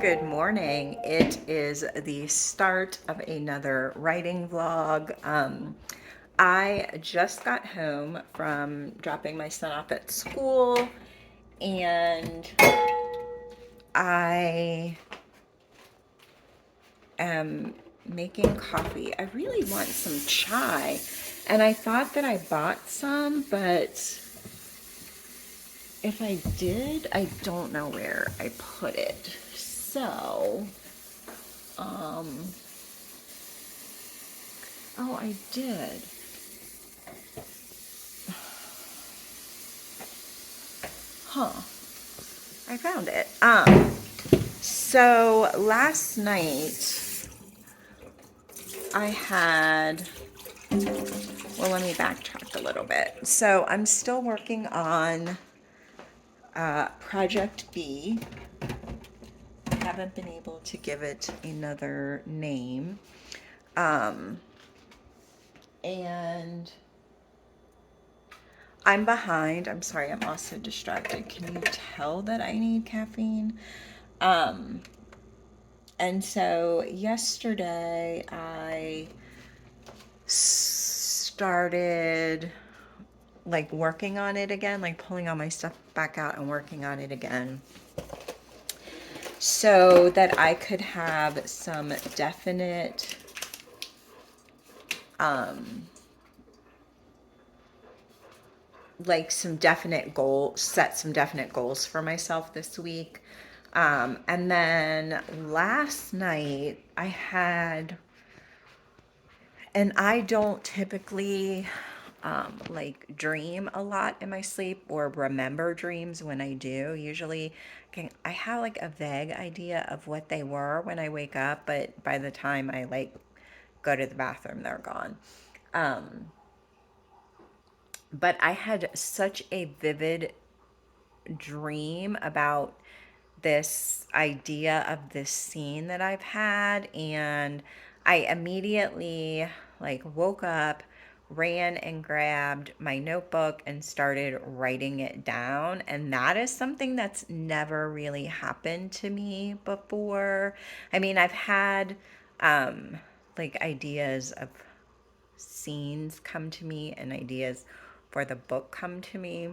Good morning. It is the start of another writing vlog. I just got home from dropping my son off at school and I am making coffee. I really want some chai, and I thought that I bought some, but if I did, I don't know where I put it. So, um, oh, I did. Huh. I found it. So last night I had, well, let me backtrack a little bit. So I'm still working on Project B. I haven't been able to give it another name. Um, and I'm behind. I'm sorry, I'm also distracted. Can you tell that I need caffeine? Um, and so yesterday I started like working on it again, like pulling all my stuff back out and working on it again so that I could have some definite um like some definite goals, set some definite goals for myself this week. And then last night I had, and I don't typically like dream a lot in my sleep or remember dreams when I do. Usually I have like a vague idea of what they were when I wake up, but by the time I like go to the bathroom, they're gone. Um, but I had such a vivid dream about this idea of this scene that I've had, and I immediately like woke up, ran and grabbed my notebook and started writing it down, and that is something that's never really happened to me before. I mean, I've had like ideas of scenes come to me and ideas for the book come to me,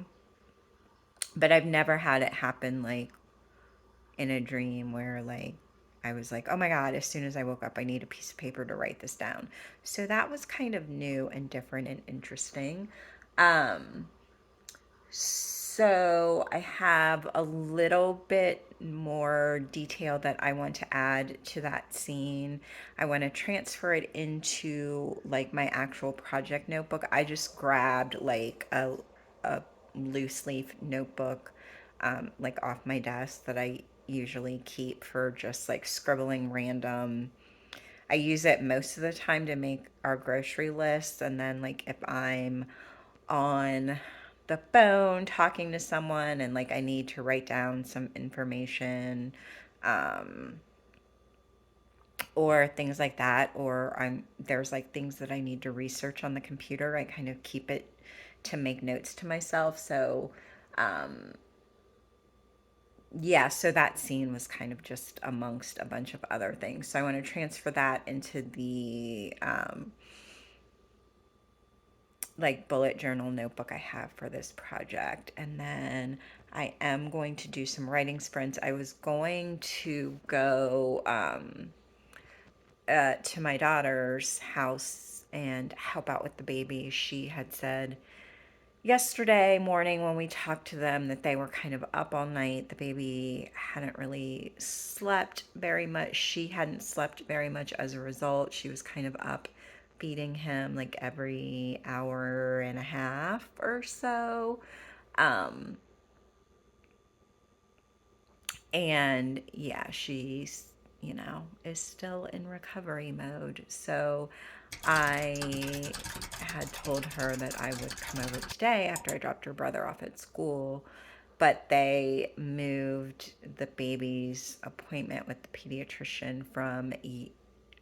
but I've never had it happen like in a dream where like I was like, oh my God, as soon as I woke up, I need a piece of paper to write this down. So that was kind of new and different and interesting. Um, so I have a little bit more detail that I want to add to that scene. I want to transfer it into like my actual project notebook. I just grabbed like a loose leaf notebook like off my desk that I usually keep for just like scribbling random. I use it most of the time to make our grocery lists, and then like if I'm on the phone talking to someone and like I need to write down some information, um, or things like that, or there's like things that I need to research on the computer, I kind of keep it to make notes to myself. So um, yeah, so that scene was kind of just amongst a bunch of other things. So I want to transfer that into the like bullet journal notebook I have for this project. And then I am going to do some writing sprints. I was going to go to my daughter's house and help out with the baby. She had said yesterday morning when we talked to them that they were kind of up all night. The baby hadn't really slept very much. She hadn't slept very much as a result. She was kind of up feeding him like every hour and a half or so. Um, and yeah, she's, is still in recovery mode. So I had told her that I would come over today after I dropped her brother off at school, but they moved the baby's appointment with the pediatrician from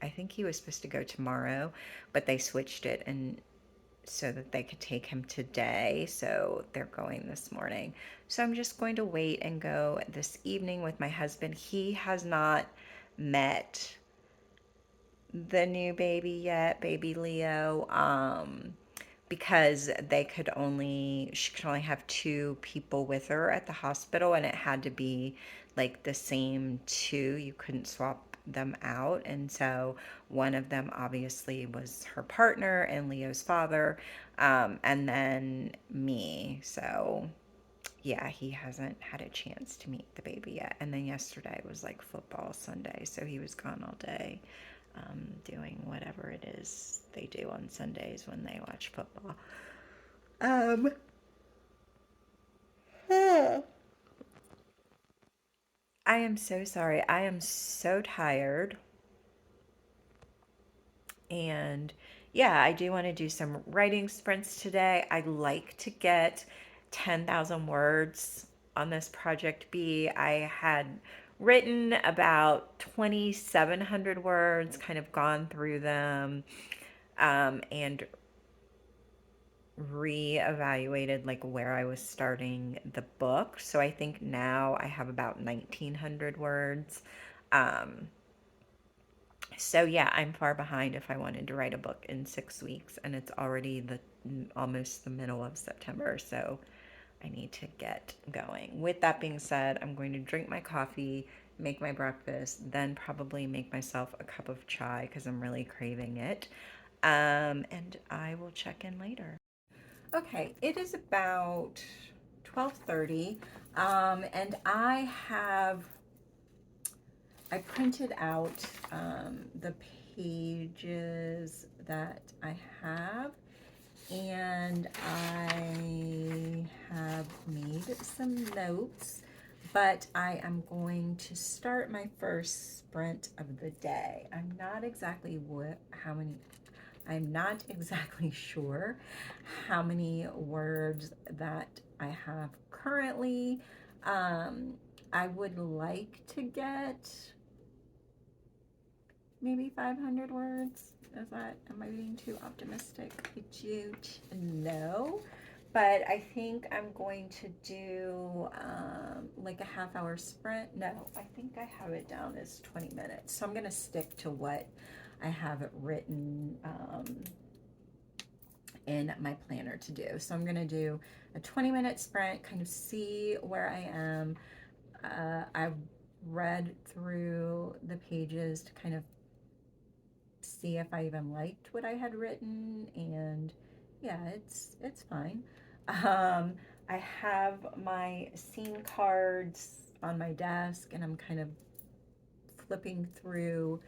I think he was supposed to go tomorrow, but they switched it, and so that they could take him today. So they're going this morning. So I'm just going to wait and go this evening with my husband. He has not met the new baby yet, baby Leo, because she could only have two people with her at the hospital, and it had to be like the same two. You couldn't swap them out. And so one of them obviously was her partner and Leo's father, and then me. So yeah, he hasn't had a chance to meet the baby yet. And then yesterday was like football Sunday, so he was gone all day, doing whatever it is they do on Sundays when they watch football. Um, I am so sorry. I am so tired. And yeah, I do want to do some writing sprints today. I like to get 10,000 words on this project B. I had written about 2,700 words, kind of gone through them, and reevaluated like where I was starting the book. So I think now I have about 1,900 words. Um, so yeah, I'm far behind if I wanted to write a book in 6 weeks, and it's already the almost the middle of September, so I need to get going. With that being said, I'm going to drink my coffee, make my breakfast, then probably make myself a cup of chai because I'm really craving it. And I will check in later. Okay, it is about 12:30, and I printed out the pages that I have, and I have made some notes, but I am going to start my first sprint of the day. I'm not exactly sure how many words that I have currently. Um, I would like to get maybe 500 words. Am I being too optimistic? I don't know. But I think I'm going to do like a half hour sprint. No, I think I have it down as 20 minutes. So I'm going to stick to what I have it written in my planner to do. So I'm going to do a 20-minute sprint, kind of see where I am. I've read through the pages to kind of see if I even liked what I had written, and yeah, it's fine. Um, I have my scene cards on my desk, and I'm kind of flipping through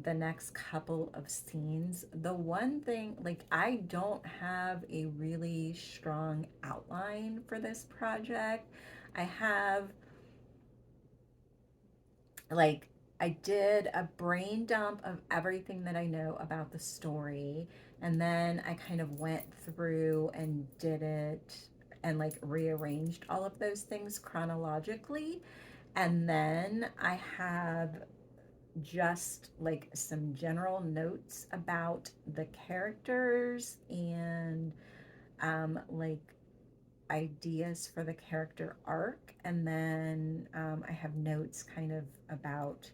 the next couple of scenes. The one thing, like, I don't have a really strong outline for this project. I have like I did a brain dump of everything that I know about the story, and then I kind of went through and did it and like rearranged all of those things chronologically. And then I have just like some general notes about the characters and like ideas for the character arc. And then I have notes kind of about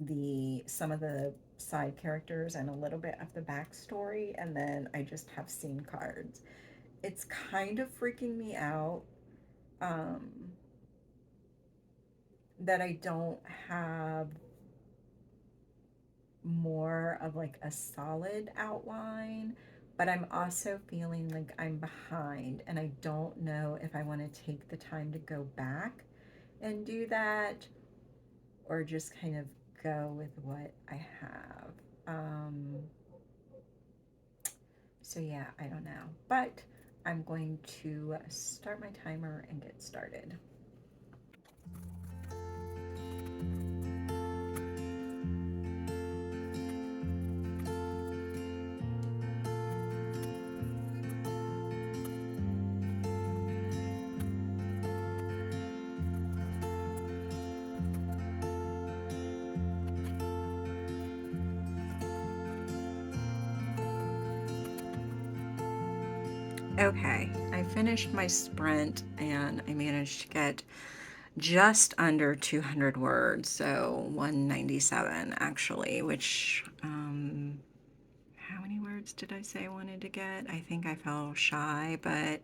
the some of the side characters and a little bit of the backstory, and then I just have scene cards. It's kind of freaking me out um, that I don't have more of like a solid outline, but I'm also feeling like I'm behind, and I don't know if I want to take the time to go back and do that, or just kind of go with what I have. So yeah, I don't know. But I'm going to start my timer and get started. Okay, I finished my sprint and I managed to get just under 200 words, so 197 actually, which, how many words did I say I wanted to get? I think I fell shy, but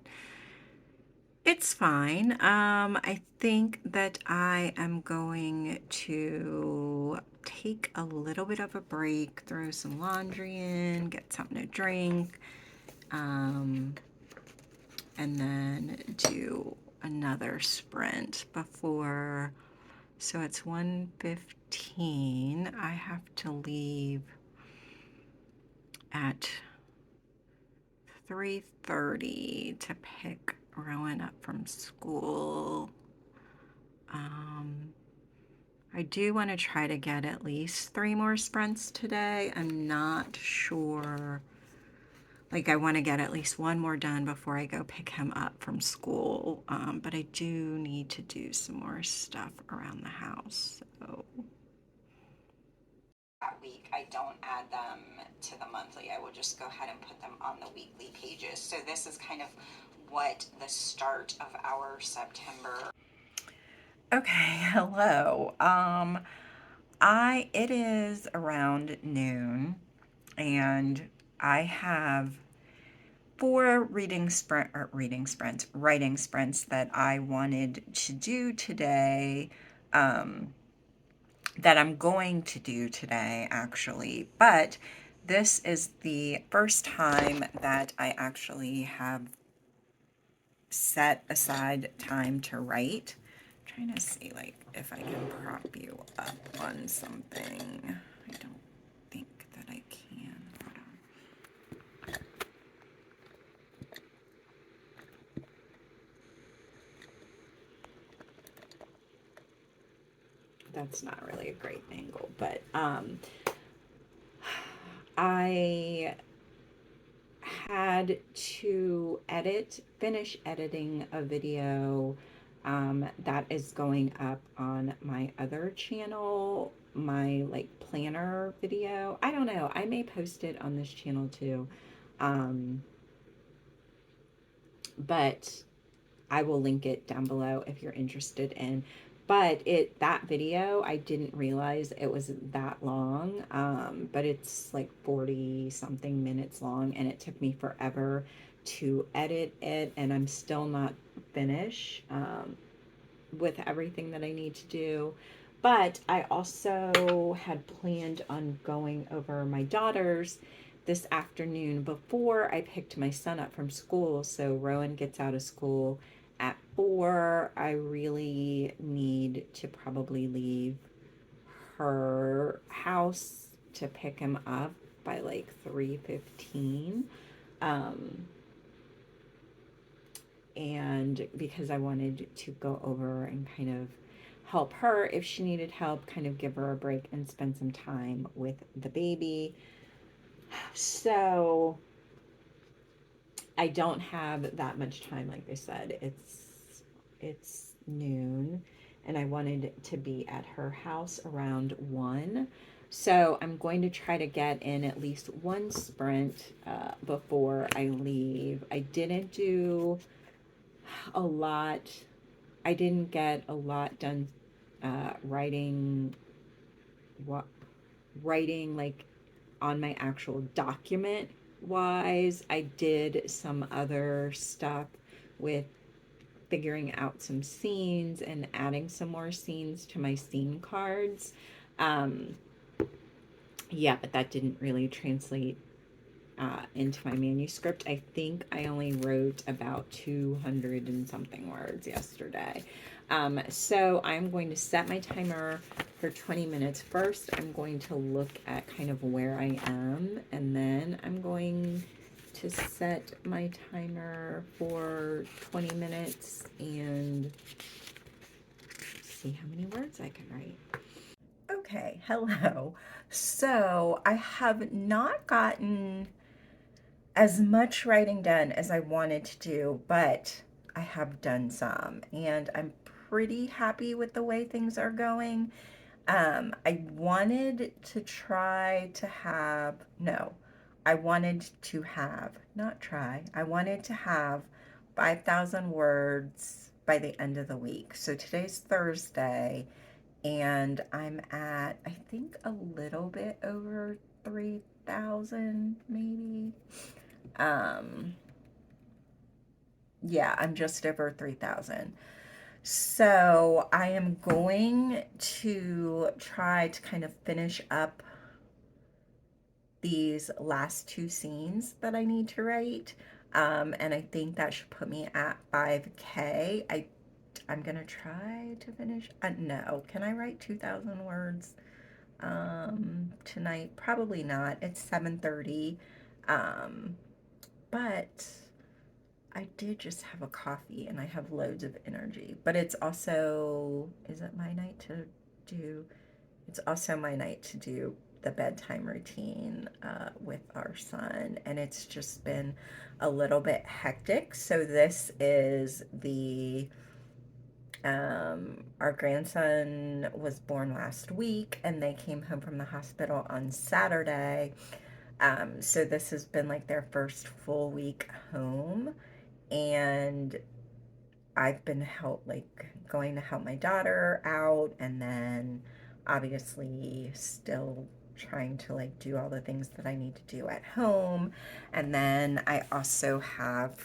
it's fine. I think that I am going to take a little bit of a break, throw some laundry in, get something to drink, um, and then do another sprint before. So it's 1:15. I have to leave at 3:30 to pick Rowan up from school. Um, I do want to try to get at least 3 more sprints today. I'm not sure. Like, I want to get at least one more done before I go pick him up from school. But I do need to do some more stuff around the house. So that week, I don't add them to the monthly. I will just go ahead and put them on the weekly pages. So this is kind of what the start of our September. Okay, hello. It is around noon, and I have 4 writing sprints that I wanted to do today, um, that I'm going to do today actually. But this is the first time that I actually have set aside time to write. I'm trying to see like if I can prop you up on something. I don't think that I can. Hold on. That's not really a great angle, but I had to finish editing a video that is going up on my other channel, my like planner video. I don't know. I may post it on this channel too. Um, but I will link it down below if you're interested in. But that video, I didn't realize it was that long. But it's like 40 something minutes long, and it took me forever to edit it, and I'm still not finished with everything that I need to do. But I also had planned on going over my daughter's this afternoon before I picked my son up from school. So Rowan gets out of school at 4. I really need to probably leave her house to pick him up by like 3:15. Um, and because I wanted to go over and kind of help her if she needed help, kind of give her a break and spend some time with the baby. So I don't have that much time. Like I said, it's noon, and I wanted to be at her house around 1. So I'm going to try to get in at least one sprint before I leave. I didn't do a lot. I didn't get a lot done writing what writing like on my actual document wise. I did some other stuff with figuring out some scenes and adding some more scenes to my scene cards. Um, yeah, but that didn't really translate into my manuscript. I think I only wrote about 200 and something words yesterday. So I'm going to set my timer for 20 minutes. First, I'm going to look at kind of where I am, and then I'm going to set my timer for 20 minutes and see how many words I can write. Okay, hello. So I have not gotten as much writing done as I wanted to do, but I have done some, and I'm pretty happy with the way things are going. I wanted to try to have, no, I wanted to have, not try, I wanted to have 5,000 words by the end of the week. So today's Thursday, and I'm at, I think, a little bit over 3,000, maybe. Um, yeah, I'm just over 3,000. So I am going to try to kind of finish up these last two scenes that I need to write. And I think that should put me at 5K. I'm gonna try to finish. No, can I write 2,000 words tonight? Probably not. It's 7:30. Um, but I did just have a coffee and I have loads of energy. But it's also, is it my night to do? It's also my night to do the bedtime routine with our son, and it's just been a little bit hectic. So this is our grandson was born last week, and they came home from the hospital on Saturday. So this has been like their first full week home, and I've been going to help my daughter out, and then obviously still trying to like do all the things that I need to do at home. And then I also have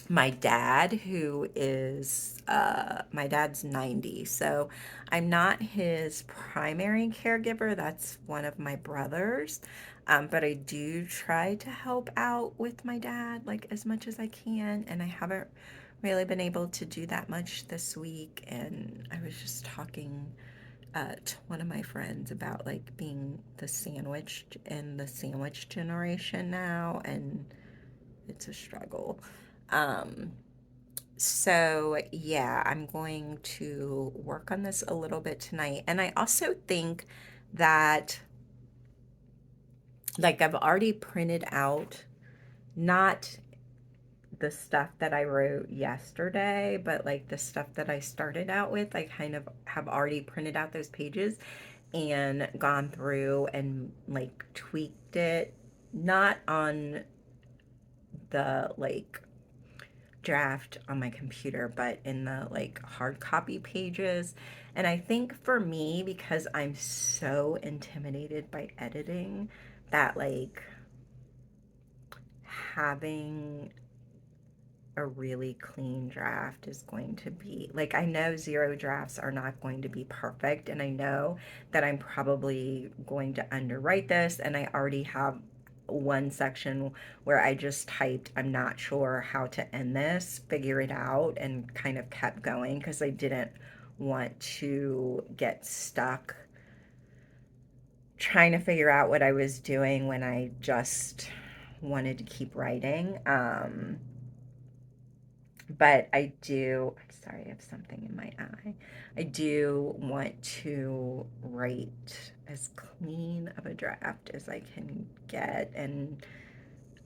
my dad, who is my dad's 90, so I'm not his primary caregiver. That's one of my brothers. But I do try to help out with my dad like as much as I can, and I haven't really been able to do that much this week. And I was just talking to one of my friends about like being the sandwiched in the sandwich generation now, and it's a struggle. Um, so, yeah, I'm going to work on this a little bit tonight. And I also think that, like, I've already printed out not the stuff that I wrote yesterday, but like the stuff that I started out with. I kind of have already printed out those pages and gone through and like tweaked it, not on the like draft on my computer, but in the like hard copy pages. And I think for me, because I'm so intimidated by editing, that like having a really clean draft is going to be like, I know zero drafts are not going to be perfect, and I know that I'm probably going to underwrite this, and I already have one section where I just typed, I'm not sure how to end this, figure it out, and kind of kept going because I didn't want to get stuck trying to figure out what I was doing when I just wanted to keep writing. But I do, I'm sorry, I have something in my eye. I do want to write as clean of a draft as I can get, and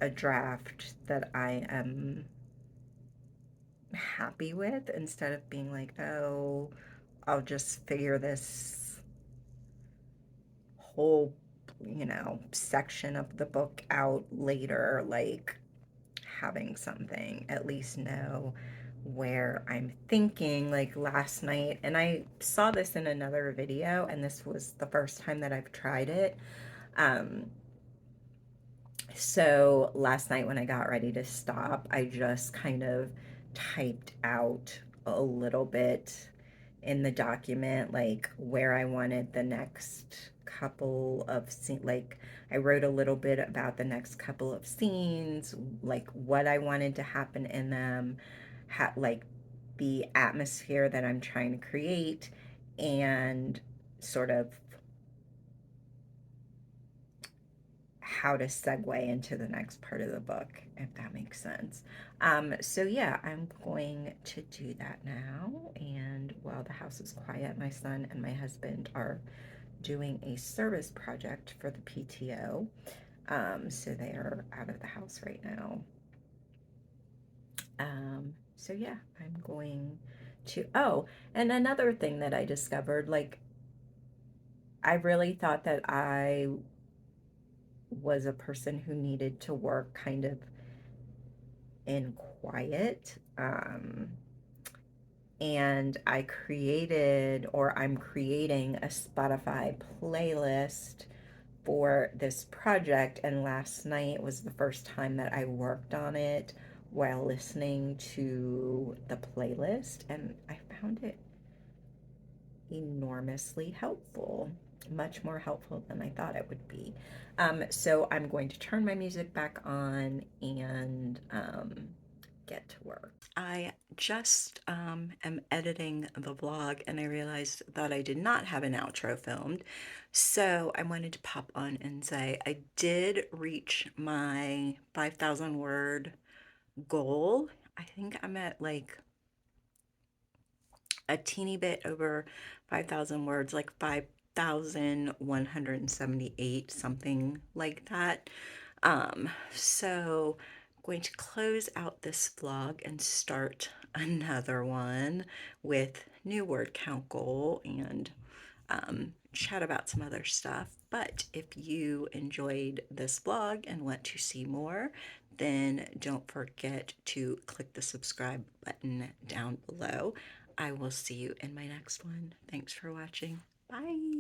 a draft that I am happy with, instead of being like, oh, I'll just figure this whole, section of the book out later. Like, having something, at least know where I'm thinking. Like last night, and I saw this in another video, and this was the first time that I've tried it. Um, so last night when I got ready to stop, I just kind of typed out a little bit in the document, like where I wanted the next couple of scenes. Like I wrote a little bit about the next couple of scenes, like what I wanted to happen in them, like the atmosphere that I'm trying to create, and sort of how to segue into the next part of the book, if that makes sense. So yeah, I'm going to do that now. And while the house is quiet, my son and my husband are doing a service project for the PTO. So they are out of the house right now. So yeah, I'm going to, oh, and another thing that I discovered, like, I really thought that I was a person who needed to work kind of in quiet. And I created, or I'm creating, a Spotify playlist for this project. And last night was the first time that I worked on it while listening to the playlist, and I found it enormously helpful, much more helpful than I thought it would be. So I'm going to turn my music back on and get to work. I just am editing the vlog and I realized that I did not have an outro filmed. So I wanted to pop on and say I did reach my 5,000 word goal. I think I'm at like a teeny bit over 5,000 words, like 5,178, something like that. So I'm going to close out this vlog and start another one with new word count goal and chat about some other stuff. But if you enjoyed this vlog and want to see more, then don't forget to click the subscribe button down below. I will see you in my next one. Thanks for watching. Bye.